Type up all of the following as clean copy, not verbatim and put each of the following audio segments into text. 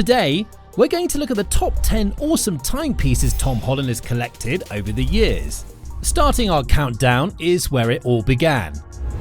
Today, we're going to look at the top 10 awesome timepieces Tom Holland has collected over the years. Starting our countdown is where it all began.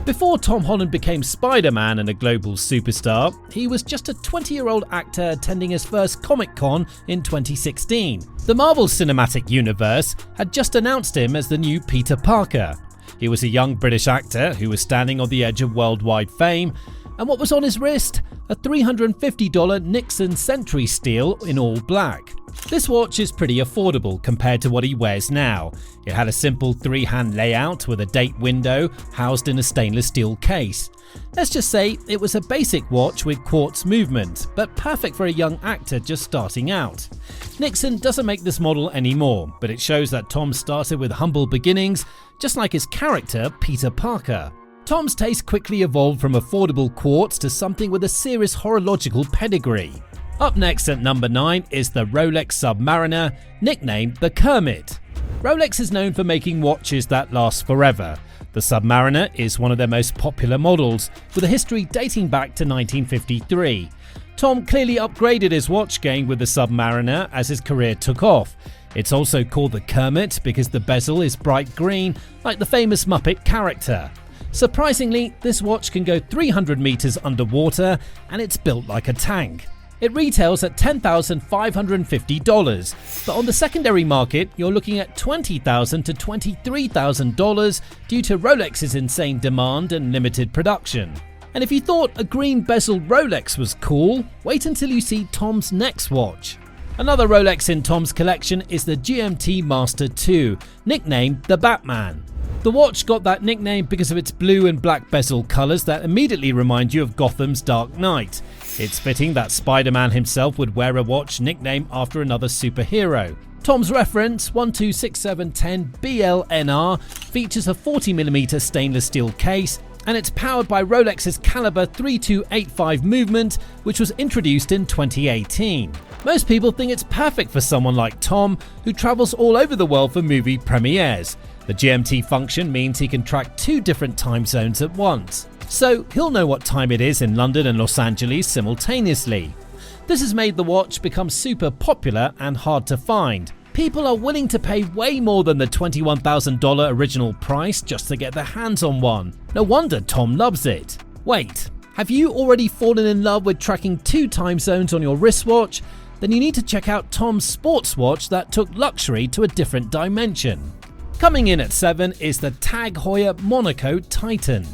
Before Tom Holland became Spider-Man and a global superstar, he was just a 20-year-old actor attending his first Comic-Con in 2016. The Marvel Cinematic Universe had just announced him as the new Peter Parker. He was a young British actor who was standing on the edge of worldwide fame, and what was on his wrist? A $350 Nixon Sentry steel in all black. This watch is pretty affordable compared to what he wears now. It had a simple 3-hand layout with a date window housed in a stainless steel case. Let's just say it was a basic watch with quartz movement, but perfect for a young actor just starting out. Nixon doesn't make this model anymore, but it shows that Tom started with humble beginnings, just like his character Peter Parker. Tom's taste quickly evolved from affordable quartz to something with a serious horological pedigree. Up next at number 9 is the Rolex Submariner, nicknamed the Kermit. Rolex is known for making watches that last forever. The Submariner is one of their most popular models, with a history dating back to 1953. Tom clearly upgraded his watch game with the Submariner as his career took off. It's also called the Kermit because the bezel is bright green, like the famous Muppet character. Surprisingly, this watch can go 300 meters underwater and it's built like a tank. It retails at $10,550, but on the secondary market you're looking at $20,000 to $23,000 due to Rolex's insane demand and limited production. And if you thought a green bezel Rolex was cool, wait until you see Tom's next watch. Another Rolex in Tom's collection is the GMT-Master 2, nicknamed the Batman. The watch got that nickname because of its blue and black bezel colours that immediately remind you of Gotham's Dark Knight. It's fitting that Spider-Man himself would wear a watch nicknamed after another superhero. Tom's reference, 126710 BLNR, features a 40mm stainless steel case, and it's powered by Rolex's Caliber 3285 movement, which was introduced in 2018. Most people think it's perfect for someone like Tom, who travels all over the world for movie premieres. The GMT function means he can track 2 different time zones at once, so he'll know what time it is in London and Los Angeles simultaneously. This has made the watch become super popular and hard to find. People are willing to pay way more than the $21,000 original price just to get their hands on one. No wonder Tom loves it. Wait, have you already fallen in love with tracking 2 time zones on your wristwatch? Then you need to check out Tom's sports watch that took luxury to a different dimension. Coming in at 7 is the TAG Heuer Monaco Titan.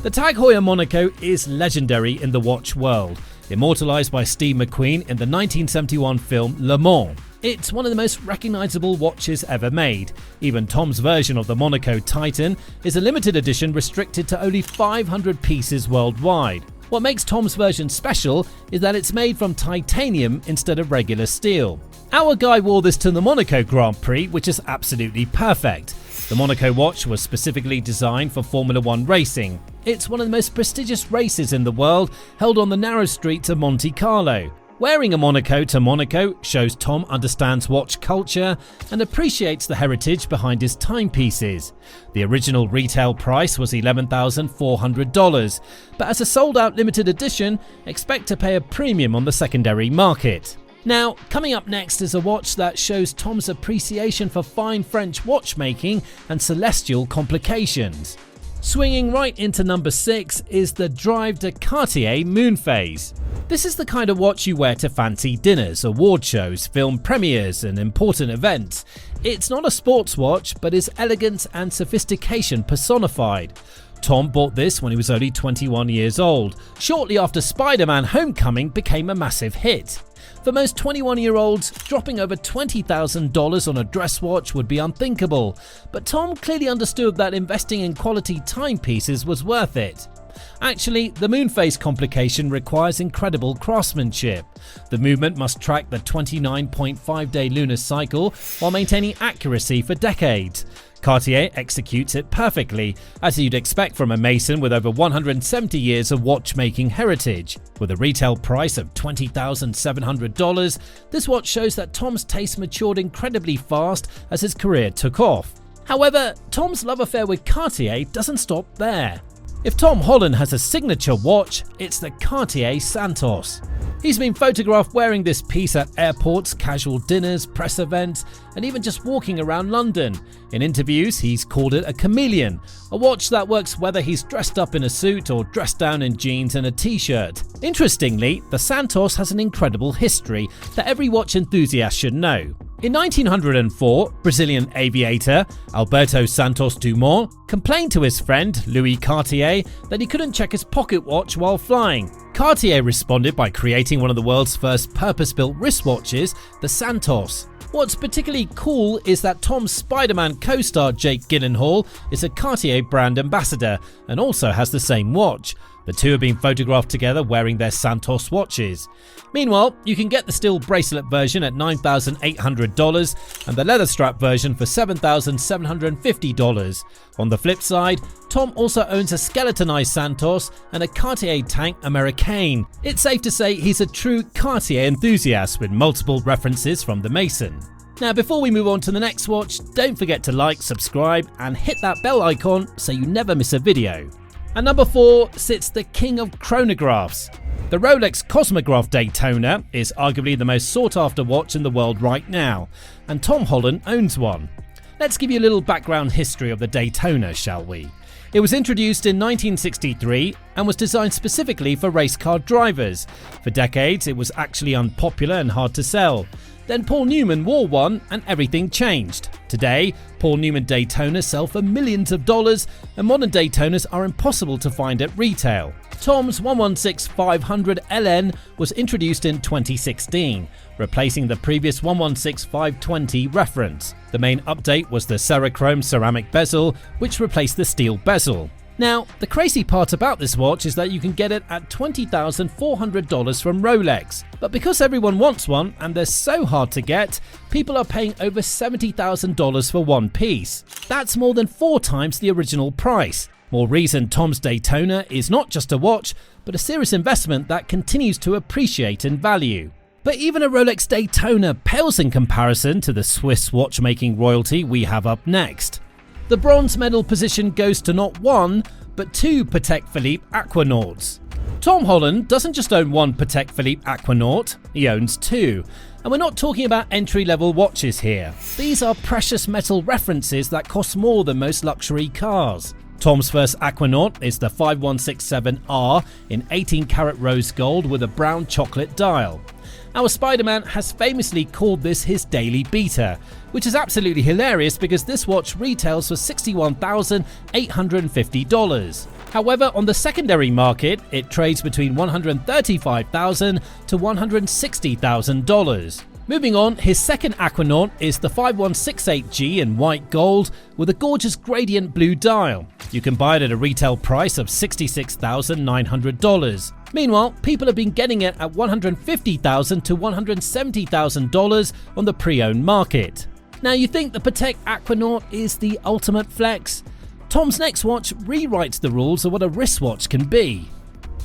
The TAG Heuer Monaco is legendary in the watch world, immortalized by Steve McQueen in the 1971 film Le Mans. It's one of the most recognizable watches ever made. Even Tom's version of the Monaco Titan is a limited edition restricted to only 500 pieces worldwide. What makes Tom's version special is that it's made from titanium instead of regular steel. Our guy wore this to the Monaco Grand Prix, which is absolutely perfect. The Monaco watch was specifically designed for Formula 1 racing. It's one of the most prestigious races in the world, held on the narrow streets of Monte Carlo. Wearing a Monaco to Monaco shows Tom understands watch culture and appreciates the heritage behind his timepieces. The original retail price was $11,400, but as a sold-out limited edition, expect to pay a premium on the secondary market. Now, coming up next is a watch that shows Tom's appreciation for fine French watchmaking and celestial complications. Swinging right into number 6 is the Drive de Cartier Moonphase. This is the kind of watch you wear to fancy dinners, award shows, film premieres and important events. It's not a sports watch, but is elegance and sophistication personified. Tom bought this when he was only 21 years old, shortly after Spider-Man Homecoming became a massive hit. For most 21-year-olds, dropping over $20,000 on a dress watch would be unthinkable, but Tom clearly understood that investing in quality timepieces was worth it. Actually, the Moonphase complication requires incredible craftsmanship. The movement must track the 29.5-day lunar cycle while maintaining accuracy for decades. Cartier executes it perfectly, as you'd expect from a mason with over 170 years of watchmaking heritage. With a retail price of $20,700, this watch shows that Tom's taste matured incredibly fast as his career took off. However, Tom's love affair with Cartier doesn't stop there. If Tom Holland has a signature watch, it's the Cartier Santos. He's been photographed wearing this piece at airports, casual dinners, press events, and even just walking around London. In interviews, he's called it a chameleon, a watch that works whether he's dressed up in a suit or dressed down in jeans and a t-shirt. Interestingly, the Santos has an incredible history that every watch enthusiast should know. In 1904, Brazilian aviator Alberto Santos Dumont complained to his friend Louis Cartier that he couldn't check his pocket watch while flying. Cartier responded by creating one of the world's first purpose-built wristwatches, the Santos. What's particularly cool is that Tom's Spider-Man co-star Jake Gyllenhaal is a Cartier brand ambassador and also has the same watch. The two have been photographed together wearing their Santos watches. Meanwhile, you can get the steel bracelet version at $9,800 and the leather strap version for $7,750. On the flip side, Tom also owns a skeletonized Santos and a Cartier Tank Americaine. It's safe to say he's a true Cartier enthusiast with multiple references from the Mason. Now, before we move on to the next watch, don't forget to like, subscribe and hit that bell icon so you never miss a video. At number 4 sits the king of chronographs. The Rolex Cosmograph Daytona is arguably the most sought after watch in the world right now, and Tom Holland owns one. Let's give you a little background history of the Daytona, shall we? It was introduced in 1963 and was designed specifically for race car drivers. For decades, it was actually unpopular and hard to sell. Then Paul Newman wore one and everything changed. Today, Paul Newman Daytonas sell for millions of dollars and modern Daytonas are impossible to find at retail. Tom's 116-500 LN was introduced in 2016, replacing the previous 116-520 reference. The main update was the Cerachrome ceramic bezel, which replaced the steel bezel. Now, the crazy part about this watch is that you can get it at $20,400 from Rolex. But because everyone wants one and they're so hard to get, people are paying over $70,000 for one piece. That's more than 4 times the original price. More reason Tom's Daytona is not just a watch, but a serious investment that continues to appreciate in value. But even a Rolex Daytona pales in comparison to the Swiss watchmaking royalty we have up next. The bronze medal position goes to not one, but 2 Patek Philippe Aquanauts. Tom Holland doesn't just own one Patek Philippe Aquanaut, he owns 2. And we're not talking about entry-level watches here. These are precious metal references that cost more than most luxury cars. Tom's first Aquanaut is the 5167R in 18-karat rose gold with a brown chocolate dial. Our Spider-Man has famously called this his daily beater, which is absolutely hilarious because this watch retails for $61,850. However, on the secondary market, it trades between $135,000 to $160,000. Moving on, his second Aquanaut is the 5168G in white gold with a gorgeous gradient blue dial. You can buy it at a retail price of $66,900. Meanwhile, people have been getting it at $150,000 to $170,000 on the pre-owned market. Now, you think the Patek Aquanaut is the ultimate flex? Tom's next watch rewrites the rules of what a wristwatch can be.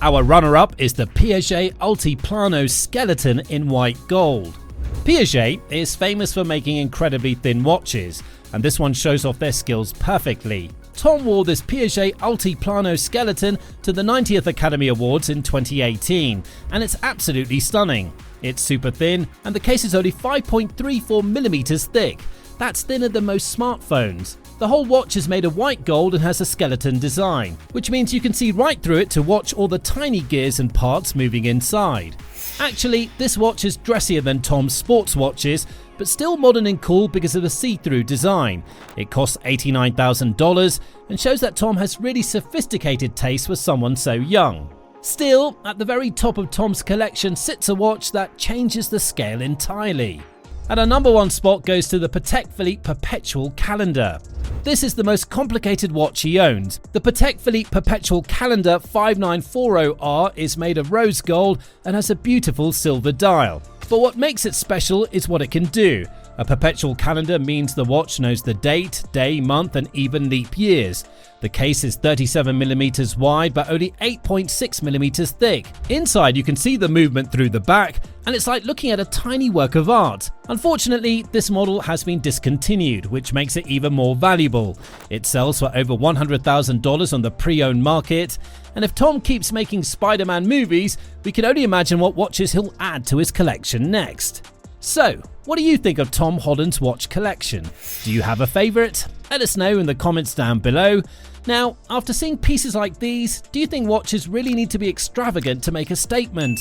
Our runner-up is the Piaget Altiplano skeleton in white gold. Piaget is famous for making incredibly thin watches, and this one shows off their skills perfectly. Tom wore this Piaget Altiplano skeleton to the 90th Academy Awards in 2018, and it's absolutely stunning. It's super thin, and the case is only 5.34mm thick. That's thinner than most smartphones. The whole watch is made of white gold and has a skeleton design, which means you can see right through it to watch all the tiny gears and parts moving inside. Actually, this watch is dressier than Tom's sports watches, but still modern and cool because of the see-through design. It costs $89,000 and shows that Tom has really sophisticated taste for someone so young. Still, at the very top of Tom's collection sits a watch that changes the scale entirely. And our number 1 spot goes to the Patek Philippe Perpetual calendar. This is the most complicated watch he owns. The Patek Philippe Perpetual calendar 5940R is made of rose gold and has a beautiful silver dial. But what makes it special is what it can do. A perpetual calendar means the watch knows the date, day, month, and even leap years. The case is 37mm wide but only 8.6mm thick. Inside you can see the movement through the back, and it's like looking at a tiny work of art. Unfortunately, this model has been discontinued, which makes it even more valuable. It sells for over $100,000 on the pre-owned market, and if Tom keeps making Spider-Man movies, we can only imagine what watches he'll add to his collection next. So, what do you think of Tom Holland's watch collection? Do you have a favourite? Let us know in the comments down below. Now, after seeing pieces like these, do you think watches really need to be extravagant to make a statement?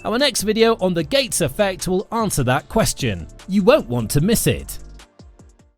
Our next video on the Gates effect will answer that question. You won't want to miss it.